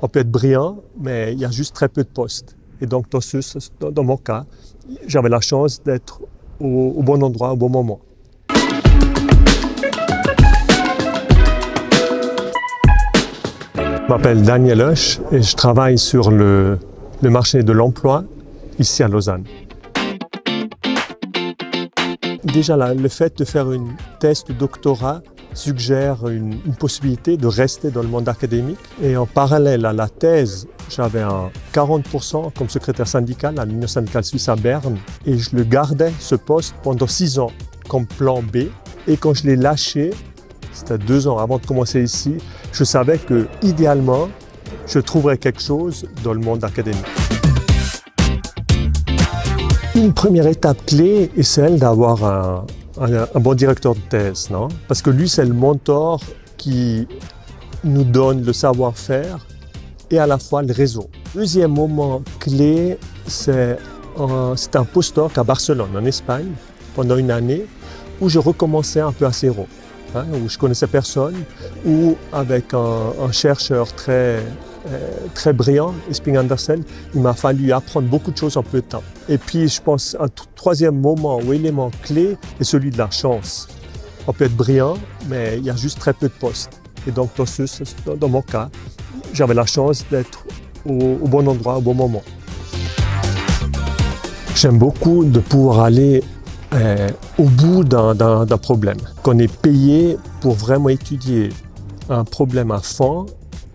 On peut être brillant, mais il y a juste très peu de postes. Et donc, dans mon cas, j'avais la chance d'être au bon endroit, au bon moment. Je m'appelle Daniel Hoche et je travaille sur le marché de l'emploi ici à Lausanne. Déjà, le fait de faire une thèse de doctorat suggère une possibilité de rester dans le monde académique. Et en parallèle à la thèse, j'avais un 40% comme secrétaire syndical à l'Union syndicale suisse à Berne. Et je le gardais, ce poste, pendant 6 ans, comme plan B. Et quand je l'ai lâché, c'était 2 ans avant de commencer ici, je savais que, idéalement, je trouverais quelque chose dans le monde académique. Une première étape clé est celle d'avoir un bon directeur de thèse, non? Parce que lui, c'est le mentor qui nous donne le savoir-faire et à la fois le réseau. Deuxième moment clé, c'est un postdoc à Barcelone, en Espagne, pendant une année, où je recommençais un peu à zéro. Où je connaissais personne, où avec un chercheur très brillant, Esping Andersen, il m'a fallu apprendre beaucoup de choses en peu de temps. Et puis je pense un troisième moment ou élément clé est celui de la chance. On peut être brillant, mais il y a juste très peu de postes. Et donc dans mon cas, j'avais la chance d'être au bon endroit, au bon moment. J'aime beaucoup de pouvoir aller au bout d'un problème. Qu'on est payé pour vraiment étudier un problème à fond,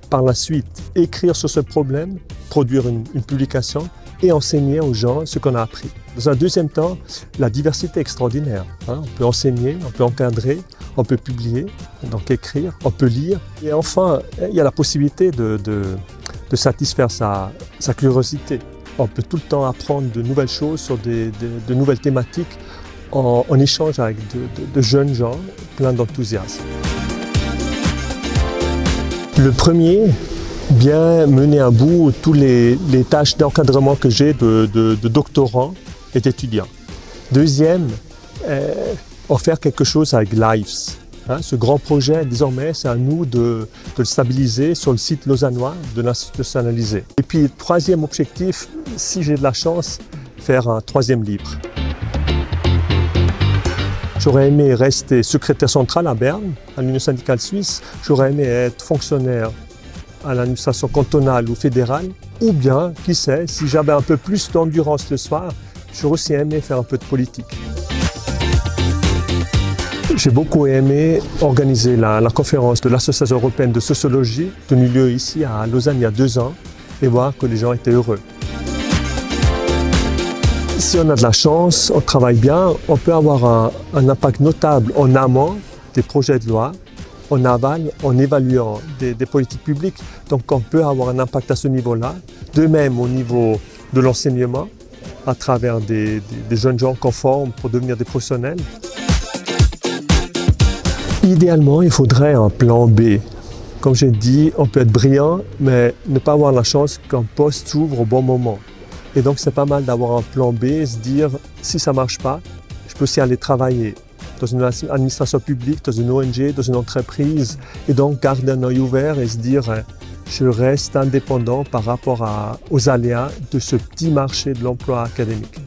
par la suite écrire sur ce problème, produire une publication et enseigner aux gens ce qu'on a appris. Dans un deuxième temps, la diversité est extraordinaire. On peut enseigner, on peut encadrer, on peut publier, donc écrire, on peut lire. Et enfin, il y a la possibilité de satisfaire sa curiosité. On peut tout le temps apprendre de nouvelles choses sur de nouvelles thématiques en échange avec de jeunes gens pleins d'enthousiasme. Le premier, bien mener à bout toutes les tâches d'encadrement que j'ai de doctorants et d'étudiants. Deuxième, en faire quelque chose avec LIFES. Ce grand projet, désormais, c'est à nous de le stabiliser sur le site lausannois, de l'institutionnaliser. Et puis, troisième objectif, si j'ai de la chance, faire un troisième livre. J'aurais aimé rester secrétaire central à Berne, à l'Union syndicale suisse. J'aurais aimé être fonctionnaire à l'administration cantonale ou fédérale. Ou bien, qui sait, si j'avais un peu plus d'endurance le soir, j'aurais aussi aimé faire un peu de politique. J'ai beaucoup aimé organiser la conférence de l'Association européenne de sociologie, tenue lieu ici à Lausanne il y a 2 ans, et voir que les gens étaient heureux. Si on a de la chance, on travaille bien, on peut avoir un impact notable en amont des projets de loi, en aval, en évaluant des politiques publiques. Donc on peut avoir un impact à ce niveau-là. De même au niveau de l'enseignement, à travers des jeunes gens qu'on forme pour devenir des professionnels. Idéalement, il faudrait un plan B. Comme j'ai dit, on peut être brillant, mais ne pas avoir la chance qu'un poste s'ouvre au bon moment. Et donc, c'est pas mal d'avoir un plan B et se dire, si ça ne marche pas, je peux aussi aller travailler dans une administration publique, dans une ONG, dans une entreprise, et donc garder un œil ouvert et se dire, je reste indépendant par rapport aux aléas de ce petit marché de l'emploi académique.